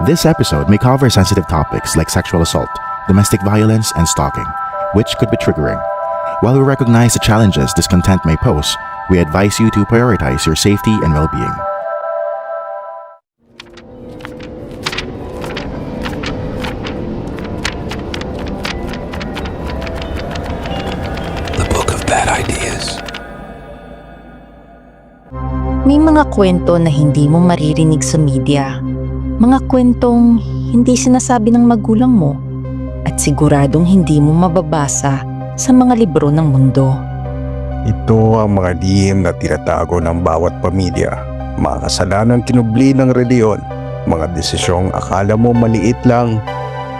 This episode may cover sensitive topics like sexual assault, domestic violence, and stalking, which could be triggering. While we recognize the challenges this content may pose, we advise you to prioritize your safety and well-being. The Book of Bad Ideas. May mga kwento na hindi mo maririnig sa media. Mga kwentong hindi sinasabi ng magulang mo at siguradong hindi mo mababasa sa mga libro ng mundo. Ito ang mga lihim na tinatago ng bawat pamilya, mga kasalanang kinubli ng reliyon, mga desisyong akala mo maliit lang,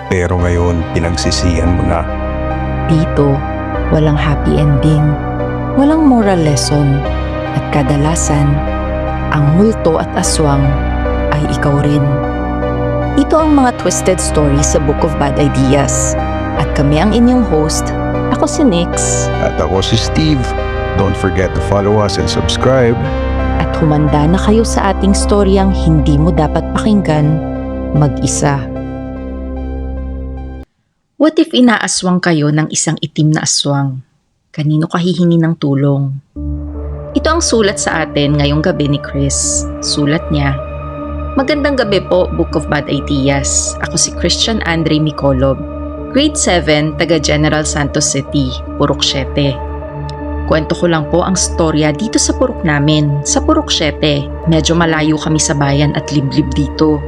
pero ngayon pinagsisihan mo na. Dito, walang happy ending, walang moral lesson, at kadalasan, ang multo at aswang ay ikaw rin. Ito ang mga twisted stories sa Book of Bad Ideas. At kami ang inyong host. Ako si Nix. At ako si Steve. Don't forget to follow us and subscribe. At humanda na kayo sa ating storyang hindi mo dapat pakinggan mag-isa. What if inaaswang kayo ng isang itim na aswang? Kanino ka hihingi ng tulong? Ito ang sulat sa atin ngayong gabi ni Chris. Sulat niya, "Magandang gabi po, Book of Bad Ideas. Ako si Christian Andre Micolob, Grade 7, taga General Santos City, Purok 7. Kwento ko lang po ang storya dito sa purok namin, sa Purok 7. Medyo malayo kami sa bayan at liblib dito.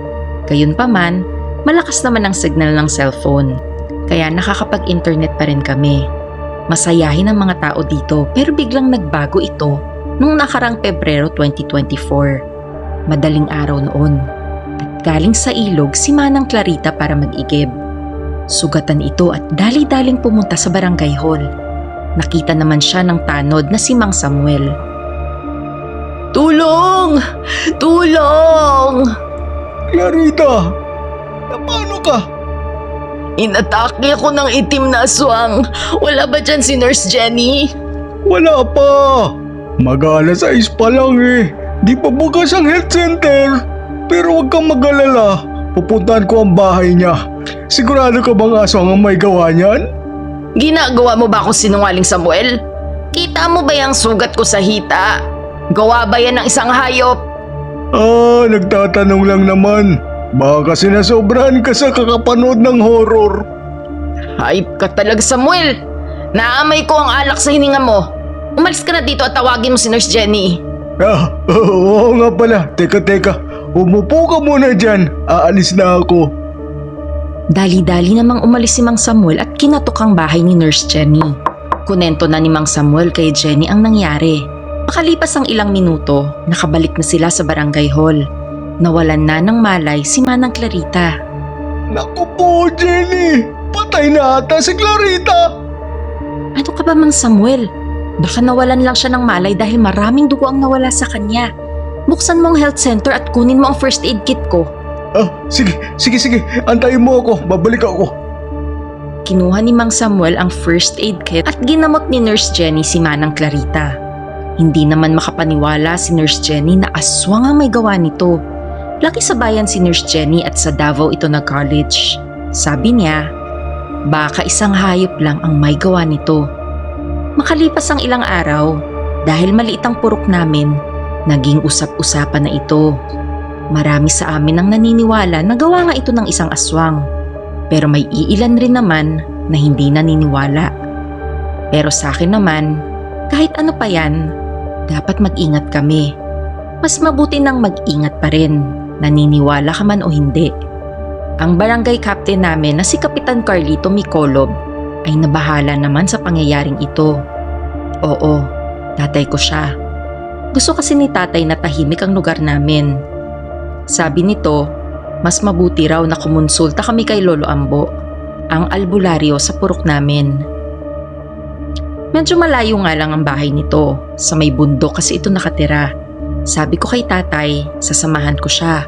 Gayunpaman, malakas naman ang signal ng cellphone, kaya nakakapag-internet pa rin kami. Masayahin ang mga tao dito pero biglang nagbago ito nung nakarang Pebrero 2024. Madaling araw noon at galing sa ilog si Manang Clarita para mag-igib. Sugatan ito at dali-daling pumunta sa barangay hall. Nakita naman siya ng tanod na si Mang Samuel. "Tulong! Tulong! Clarita! Paano ka? Inatake ako ng itim na aswang. Wala ba dyan si Nurse Jenny?" Wala pa! Mag-alas 6 pa lang eh. Di pa bukas ang health center. Pero huwag kang mag-alala. Pupuntahan ko ang bahay niya. Sigurado ka bang aswang ang may gawa niyan? Ginagawa mo ba ako sinungaling, Samuel? Kita mo ba yung sugat ko sa hita? Gawa ba yan ng isang hayop? Nagtatanong lang naman. Baka kasi nasobrahan ka sa kakapanood ng horror. Hayop ka talaga, Samuel. Naamay ko ang alak sa hininga mo. Umalis ka na dito at tawagin mo si Nurse Jenny. Oo nga pala. Teka. Umupo ka muna dyan. Aalis na ako. Dali-dali namang umalis si Mang Samuel at kinatok ang bahay ni Nurse Jenny. Kunento na ni Mang Samuel kay Jenny ang nangyari. Makalipas ang ilang minuto, nakabalik na sila sa barangay hall. Nawalan na ng malay si Manang Clarita. Naku po, Jenny! Patay na ata si Clarita! Ano ka ba, Mang Samuel? Baka nawalan lang siya ng malay dahil maraming dugo ang nawala sa kanya. Buksan mo ang health center at kunin mo ang first aid kit ko. Sige. Antayin mo ako. Babalik ako. Kinuha ni Mang Samuel ang first aid kit at ginamot ni Nurse Jenny si Manang Clarita. Hindi naman makapaniwala si Nurse Jenny na aswang ang may gawa nito. Laki sa bayan si Nurse Jenny at sa Davao ito nag-college. Sabi niya, baka isang hayop lang ang may gawa nito. Makalipas ang ilang araw, dahil maliit ang purok namin, naging usap-usapan na ito. Marami sa amin ang naniniwala na gawa nga ito ng isang aswang. Pero may iilan rin naman na hindi naniniwala. Pero sa akin naman, kahit ano pa yan, dapat mag-ingat kami. Mas mabuti nang mag-ingat pa rin, naniniwala ka man o hindi. Ang barangay captain namin na si Kapitan Carlito Micolob ay nabahala naman sa pangyayaring ito. Oo, tatay ko siya. Gusto kasi ni tatay na tahimik ang lugar namin. Sabi nito, mas mabuti raw na kumonsulta kami kay Lolo Ambo, ang albularyo sa purok namin. Medyo malayo nga lang ang bahay nito, sa may bundok kasi ito nakatira. Sabi ko kay tatay, sasamahan ko siya.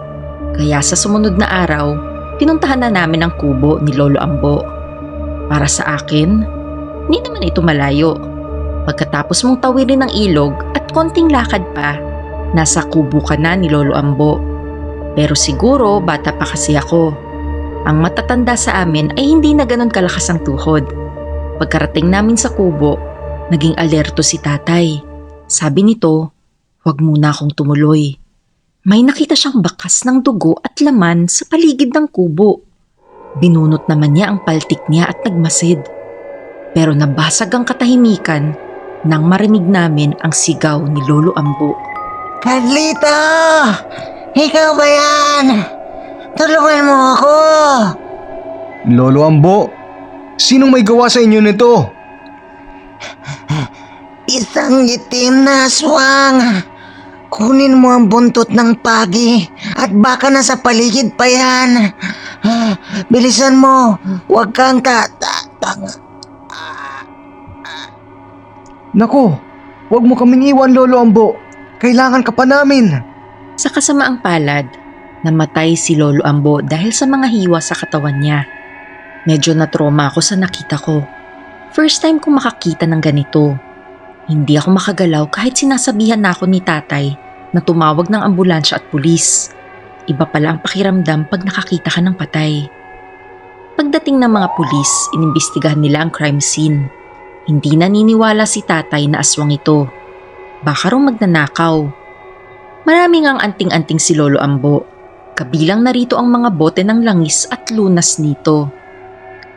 Kaya sa sumunod na araw, pinuntahan na namin ang kubo ni Lolo Ambo. Para sa akin, hindi naman ito malayo. Pagkatapos mong tawirin ng ilog at konting lakad pa, nasa kubo ka na ni Lolo Ambo. Pero siguro bata pa kasi ako. Ang matatanda sa amin ay hindi na ganun kalakas ang tuhod. Pagkarating namin sa kubo, naging alerto si tatay. Sabi nito, huwag muna akong tumuloy. May nakita siyang bakas ng dugo at laman sa paligid ng kubo. Binunot naman niya ang paltik niya at nagmasid. Pero nabasag ang katahimikan nang marinig namin ang sigaw ni Lolo Ambo. Carlita! Ikaw ba yan? Tulungan mo ako! Lolo Ambo, sinong may gawa sa inyo nito? Isang itim na aswang. Kunin mo ang buntot ng pagi at baka nasa paligid pa yan. Bilisan mo, huwag kang tatanga. Nako, huwag mo kaming iwan, Lolo Ambo. Kailangan ka pa namin. Sa kasamaang palad, namatay si Lolo Ambo dahil sa mga hiwa sa katawan niya. Medyo na-trauma ako sa nakita ko. First time kong makakita ng ganito. Hindi ako makagalaw kahit sinasabihan na ako ni tatay na tumawag ng ambulansya at pulis. Iba pala ang pakiramdam pag nakakita ka ng patay. Pagdating ng mga pulis, inimbestigahan nila ang crime scene. Hindi naniniwala si tatay na aswang ito. Baka raw magnanakaw. Maraming ang anting-anting si Lolo Ambo. Kabilang narito ang mga bote ng langis at lunas nito.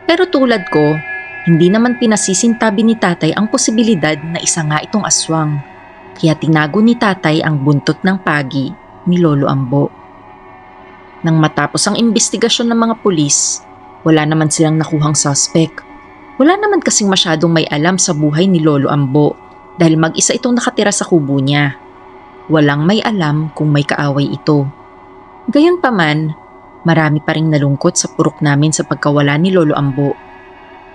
Pero tulad ko, hindi naman pinasisintabi ni tatay ang posibilidad na isa nga itong aswang. Kaya tinago ni tatay ang buntot ng pagi ni Lolo Ambo. Nang matapos ang investigasyon ng mga pulis, wala naman silang nakuhang suspect. Wala naman kasing masyadong may alam sa buhay ni Lolo Ambo dahil mag-isa itong nakatira sa kubo niya. Walang may alam kung may kaaway ito. Gayunpaman, marami pa ring nalungkot sa purok namin sa pagkawala ni Lolo Ambo.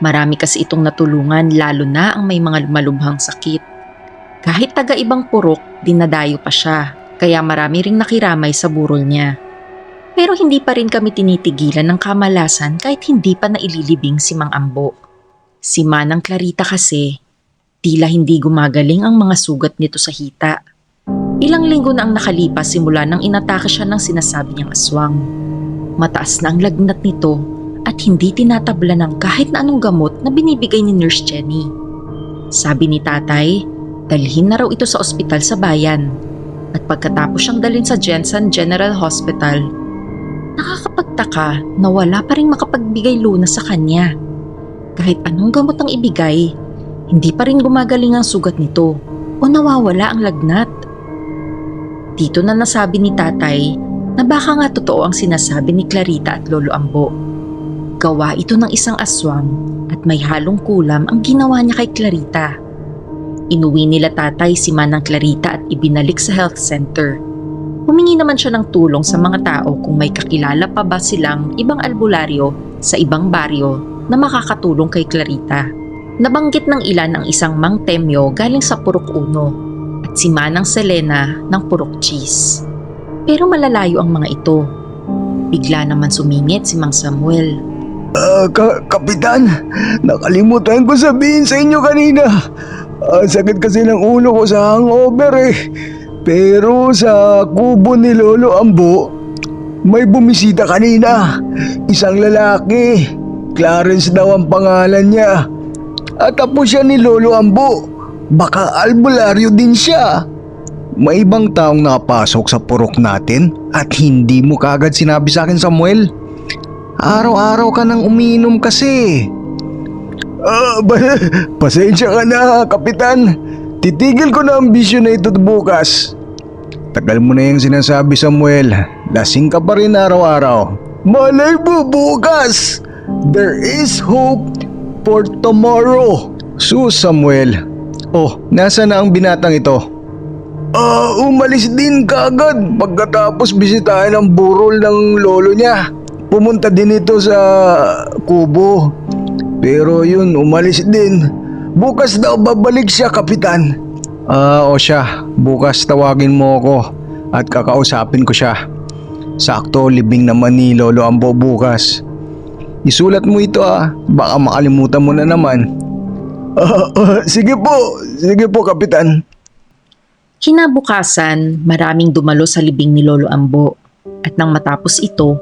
Marami kasi itong natulungan lalo na ang may mga malubhang sakit. Kahit taga-ibang purok, dinadayo pa siya, kaya marami ring nakiramay sa burol niya. Pero hindi pa rin kami tinitigilan ng kamalasan kahit hindi pa naililibing si Mang Ambo. Si Manang Clarita kasi, tila hindi gumagaling ang mga sugat nito sa hita. Ilang linggo na ang nakalipas simula nang inatake siya ng sinasabi niyang aswang. Mataas na ang lagnat nito at hindi tinatabla ng kahit na anong gamot na binibigay ni Nurse Jenny. Sabi ni tatay, dalhin na raw ito sa ospital sa bayan. At pagkatapos siyang dalhin sa Jensen General Hospital, nakakapagtaka na wala pa rin makapagbigay lunas sa kanya. Kahit anong gamot ang ibigay, hindi pa rin gumagaling ang sugat nito o nawawala ang lagnat. Dito na nasabi ni tatay na baka nga totoo ang sinasabi ni Clarita at Lolo Ambo. Gawa ito ng isang aswang at may halong kulam ang ginawa niya kay Clarita. Inuwi nila tatay si Manang Clarita at ibinalik sa health center. Humingi naman siya ng tulong sa mga tao kung may kakilala pa ba silang ibang albularyo sa ibang baryo na makakatulong kay Clarita. Nabanggit ng ilan ang isang Mang Temyo galing sa Purok 1 at si Manang Selena ng Purok Cheese. Pero malalayo ang mga ito. Bigla naman sumingit si Mang Samuel. Kapitan, nakalimutan ko sabihin sa inyo kanina. Sakit kasi ng ulo ko sa hangover eh. Pero sa kubo ni Lolo Ambo, may bumisita kanina. Isang lalaki. Clarence daw ang pangalan niya. At apo siya ni Lolo Ambo. Baka albularyo din siya. May ibang taong nakapasok sa purok natin at hindi mo kagad sinabi sa akin, Samuel. Araw-araw ka nang umiinom kasi. Pasensya ka na, Kapitan. Titigil ko na ang bisyo na ito bukas. Tagal mo na yung sinasabi, Samuel. Lasing ka pa rin araw-araw. Malay mo bukas. There is hope for tomorrow. Sus, Samuel. Oh, nasa na ang binatang ito? Umalis din kagad pagkatapos bisitahin ang burol ng lolo niya. Pumunta din ito sa kubo. Pero yun, umalis din. Bukas daw babalik siya, Kapitan. O siya, bukas tawagin mo ako at kakausapin ko siya. Sakto, libing naman ni Lolo Ambo bukas. Isulat mo ito baka makalimutan mo na naman. Sige po, Kapitan. Kinabukasan, maraming dumalo sa libing ni Lolo Ambo. At nang matapos ito,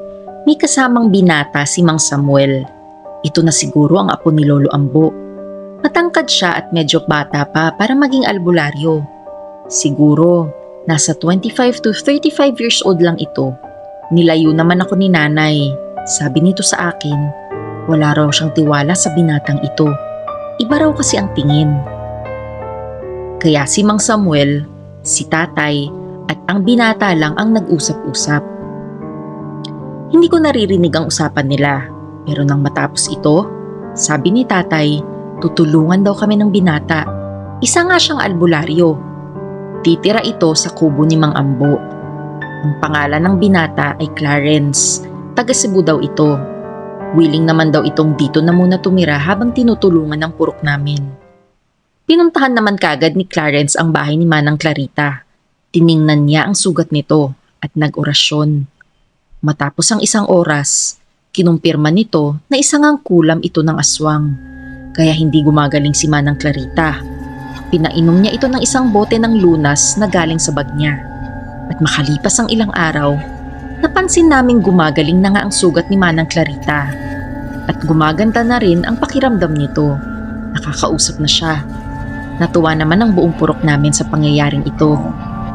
may kasamang binata si Mang Samuel. Ito na siguro ang apo ni Lolo Ambo. Matangkad siya at medyo bata pa para maging albularyo. Siguro, nasa 25 to 35 years old lang ito. Nilayo naman ako ni nanay. Sabi nito sa akin, wala raw siyang tiwala sa binatang ito. Iba raw kasi ang tingin. Kaya si Mang Samuel, si tatay, at ang binata lang ang nag-usap-usap. Hindi ko naririnig ang usapan nila, pero nang matapos ito, sabi ni tatay, tutulungan daw kami ng binata. Isa nga siyang albularyo. Titira ito sa kubo ni Mang Ambo. Ang pangalan ng binata ay Clarence. Taga Cebu daw ito. Willing naman daw itong dito na muna tumira habang tinutulungan ng purok namin. Pinuntahan naman kagad ni Clarence ang bahay ni Manang Clarita. Tiningnan niya ang sugat nito at nag-orasyon. Matapos ang isang oras, kinumpirma nito na isang ang kulam ito ng aswang. Kaya hindi gumagaling si Manang Clarita. Pinainom niya ito ng isang bote ng lunas na galing sa bag niya. At makalipas ang ilang araw, napansin naming gumagaling na nga ang sugat ni Manang Clarita. At gumaganda na rin ang pakiramdam nito. Nakakausap na siya. Natuwa naman ang buong purok namin sa pangyayaring ito.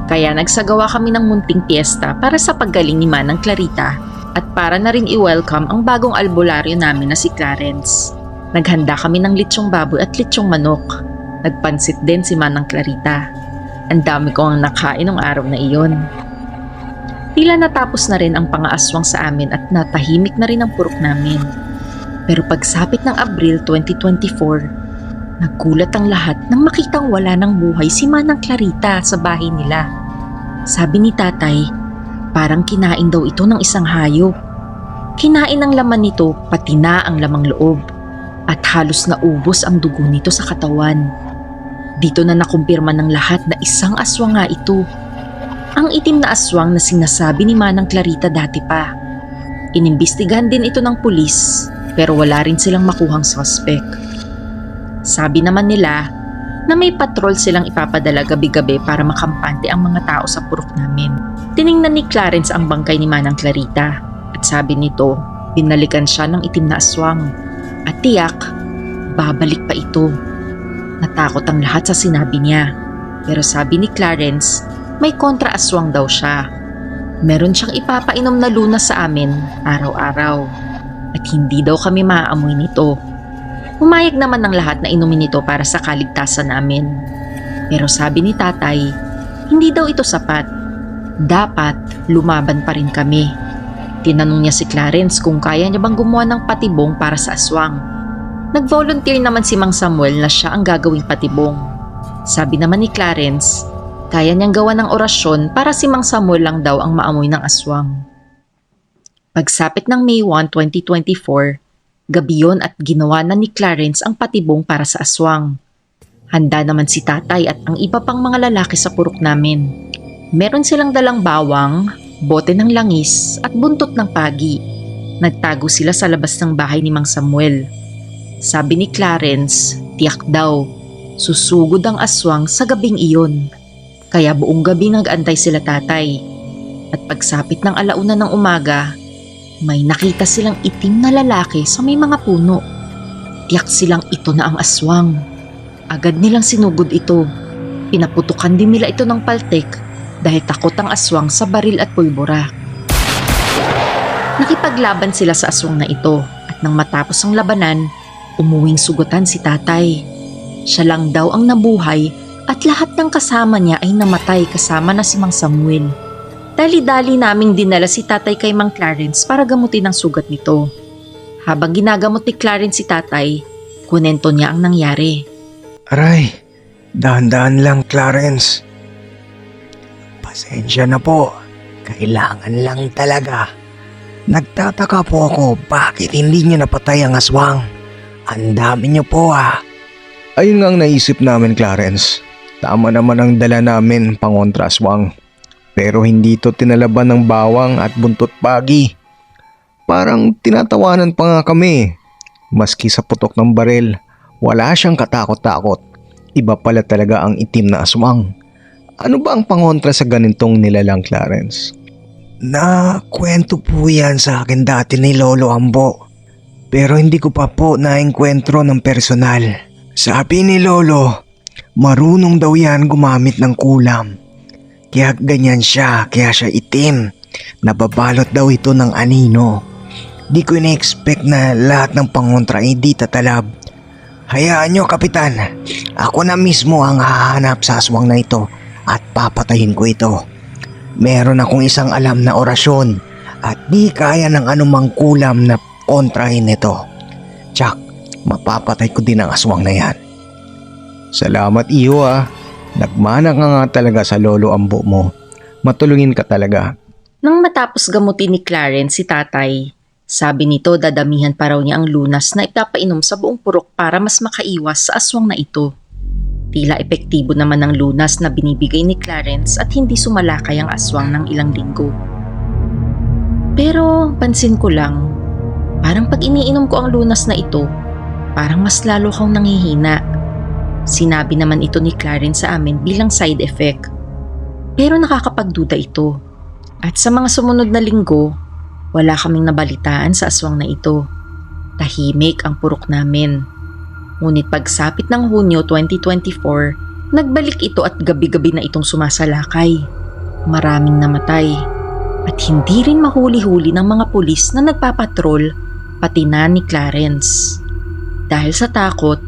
Kaya nagsagawa kami ng munting piyesta para sa paggaling ni Manang Clarita at para na rin i-welcome ang bagong albularyo namin na si Clarence. Naghanda kami ng litsong baboy at litsong manok. Nagpansit din si Manang Clarita. Ang dami ko ang nakain ng araw na iyon. Tila natapos na rin ang pangaaswang sa amin at natahimik na rin ang purok namin. Pero pagsapit ng Abril 2024, naggulat ang lahat nang makitang wala ng buhay si Manang Clarita sa bahay nila. Sabi ni tatay, parang kinain daw ito ng isang hayop. Kinain ang laman nito pati na ang lamang loob at halos naubos ang dugo nito sa katawan. Dito na nakumpirma ng lahat na isang aswang nga ito. Ang itim na aswang na sinasabi ni Manang Clarita dati pa. Inimbestigahan din ito ng pulis pero wala rin silang makuhang suspect. Sabi naman nila na may patrol silang ipapadala gabi-gabi para makampante ang mga tao sa purok namin. Tiningnan ni Clarence ang bangkay ni Manang Clarita at sabi nito, binalikan siya ng itim na aswang at tiyak, babalik pa ito. Natakot ang lahat sa sinabi niya. Pero sabi ni Clarence, may kontra-aswang daw siya. Meron siyang ipapainom na lunas sa amin araw-araw at hindi daw kami maaamoy nito. Umayag naman ng lahat na inumin ito para sa kaligtasan namin. Pero sabi ni tatay, hindi daw ito sapat. Dapat lumaban pa rin kami. Tinanong niya si Clarence kung kaya niya bang gumawa ng patibong para sa aswang. Nag-volunteer naman si Mang Samuel na siya ang gagawing patibong. Sabi naman ni Clarence, kaya niyang gawa ng orasyon para si Mang Samuel lang daw ang maamoy ng aswang. Pagsapit ng May 1, 2024, gabi yon at ginawa na ni Clarence ang patibong para sa aswang. Handa naman si tatay at ang iba pang mga lalaki sa purok namin. Meron silang dalang bawang, bote ng langis at buntot ng pagi. Nagtago sila sa labas ng bahay ni Mang Samuel. Sabi ni Clarence, tiyak daw, susugod ang aswang sa gabing iyon. Kaya buong gabi nag-antay sila tatay. At pagsapit ng alauna ng umaga, may nakita silang itim na lalaki sa may mga puno. Tiyak silang ito na ang aswang. Agad nilang sinugod ito. Pinaputukan din nila ito ng paltek dahil takot ang aswang sa baril at pulbura. Nakipaglaban sila sa aswang na ito at nang matapos ang labanan, umuwing sugutan si tatay. Siya lang daw ang nabuhay at lahat ng kasama niya ay namatay kasama na si Mang Samuel. Dali-dali naming dinala si tatay kay Mang Clarence para gamutin ang sugat nito. Habang ginagamot ni Clarence si tatay, kunento niya ang nangyari. Aray, dahan-dahan lang Clarence. Pasensya na po, kailangan lang talaga. Nagtataka po ako bakit hindi niyo napatay ang aswang. Ang dami niyo po Ayun nga ang naisip namin Clarence. Tama naman ang dala namin pangontra aswang. Pero hindi ito tinalaban ng bawang at buntot pagi. Parang tinatawanan pa nga kami. Maski sa putok ng baril, wala siyang katakot-takot. Iba pala talaga ang itim na aswang. Ano ba ang pangontra sa ganitong nilalang Clarence? Nakwento po yan sa akin dati ni Lolo Ambo. Pero hindi ko pa po naengkwentro ng personal. Sabi ni Lolo, marunong daw yan gumamit ng kulam. Kaya ganyan siya, kaya siya itim. Nababalot daw ito ng anino. Di ko ina-expect na lahat ng pangontra ay di tatalab. Hayaan nyo, Kapitan. Ako na mismo ang hahanap sa aswang na ito at papatayin ko ito. Meron akong isang alam na orasyon at di kaya ng anumang kulam na kontrahin ito. Tsak, mapapatay ko din ang aswang na yan. Salamat iyo Nagmana ka nga talaga sa lolo ambo mo. Matulungin ka talaga. Nang matapos gamutin ni Clarence si tatay, sabi nito dadamihan pa raw niya ang lunas na ipapainom sa buong purok para mas makaiwas sa aswang na ito. Tila epektibo naman ang lunas na binibigay ni Clarence at hindi sumalakay ang aswang ng ilang linggo. Pero pansin ko lang, parang pag iniinom ko ang lunas na ito, parang mas lalo kang nanghihina. Sinabi naman ito ni Clarence sa amin bilang side effect. Pero nakakapagduda ito. At sa mga sumunod na linggo, wala kaming nabalitaan sa aswang na ito. Tahimik ang purok namin. Ngunit pagsapit ng Hunyo 2024, nagbalik ito at gabi-gabi na itong sumasalakay. Maraming namatay. At hindi rin mahuli-huli ng mga pulis na nagpapatrol, pati na ni Clarence. Dahil sa takot,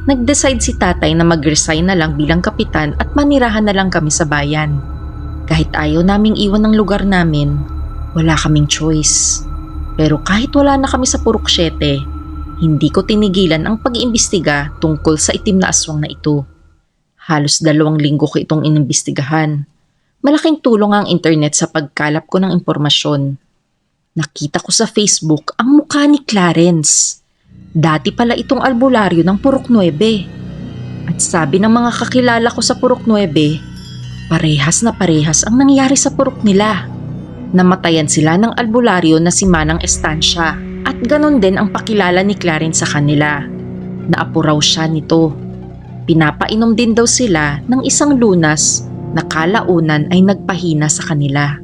nag-decide si tatay na mag-resign na lang bilang kapitan at manirahan na lang kami sa bayan. Kahit ayaw naming iwan ng lugar namin, wala kaming choice. Pero kahit wala na kami sa Purok 7, hindi ko tinigilan ang pag-iimbestiga tungkol sa itim na aswang na ito. Halos 2 linggo ko itong inimbestigahan. Malaking tulong ang internet sa pagkalap ko ng impormasyon. Nakita ko sa Facebook ang mukha ni Clarence. Dati pala itong albularyo ng Purok 9. At sabi ng mga kakilala ko sa Purok 9, parehas na parehas ang nangyari sa purok nila. Namatayan sila ng albularyo na si Manang Estancia at ganon din ang pakilala ni Clarence sa kanila. Naapo raw siya nito. Pinapainom din daw sila ng isang lunas na kalaunan ay nagpahina sa kanila.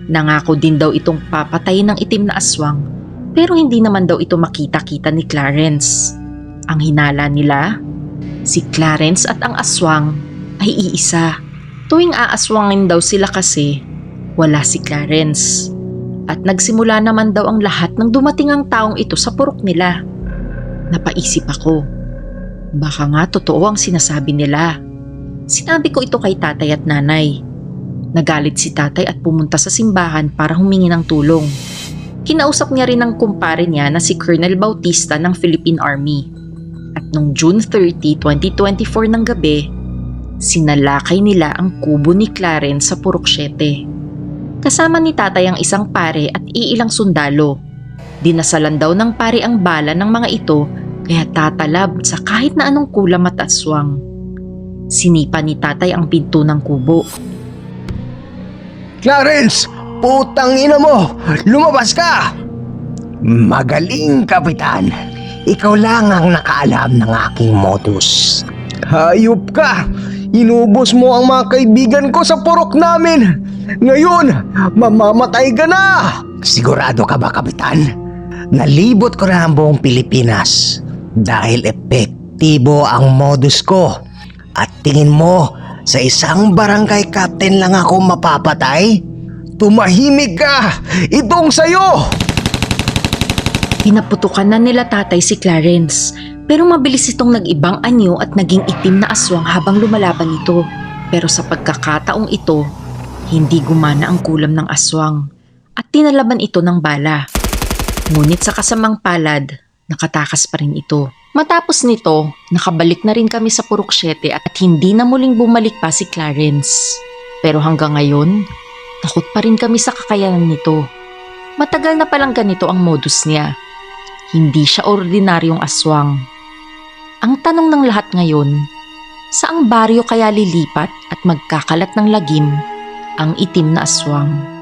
Nangako din daw itong papatayin ng itim na aswang pero hindi naman daw ito makita-kita ni Clarence. Ang hinala nila, si Clarence at ang aswang ay iisa. Tuwing aaswangin daw sila kasi wala si Clarence. At nagsimula naman daw ang lahat nang dumating ang taong ito sa purok nila. Napaisip ako, baka nga totoo ang sinasabi nila. Sinabi ko ito kay tatay at nanay. Nagalit si tatay at pumunta sa simbahan para humingi ng tulong. Kinausap niya rin ang kumpare niya na si Colonel Bautista ng Philippine Army. At noong June 30, 2024 ng gabi, sinalakay nila ang kubo ni Clarence sa Purok 7. Kasama ni tatay ang isang pare at iilang sundalo. Dinasalan daw ng pare ang bala ng mga ito kaya tatalab sa kahit na anong kulam at aswang. Sinipa ni tatay ang pinto ng kubo. Clarence! Putang ina mo! Lumabas ka! Magaling, Kapitan. Ikaw lang ang nakaalam ng aking modus. Hayop ka! Inubos mo ang mga kaibigan ko sa purok namin! Ngayon, mamamatay ka na! Sigurado ka ba, Kapitan? Nalibot ko na ang buong Pilipinas dahil epektibo ang modus ko. At tingin mo, sa isang barangay captain lang ako mapapatay? Tumahimik ka! Itong sayo! Pinaputukan na nila tatay si Clarence pero mabilis itong nag-ibang anyo at naging itim na aswang habang lumalaban ito. Pero sa pagkakataong ito, hindi gumana ang kulam ng aswang at tinalaban ito ng bala. Ngunit sa kasamang palad, nakatakas pa rin ito. Matapos nito, nakabalik na rin kami sa Purok 7 at hindi na muling bumalik pa si Clarence. Pero hanggang ngayon, takot pa rin kami sa kakayanan nito. Matagal na palang ganito ang modus niya. Hindi siya ordinaryong aswang. Ang tanong ng lahat ngayon, saang baryo kaya lilipat at magkakalat ng lagim ang itim na aswang?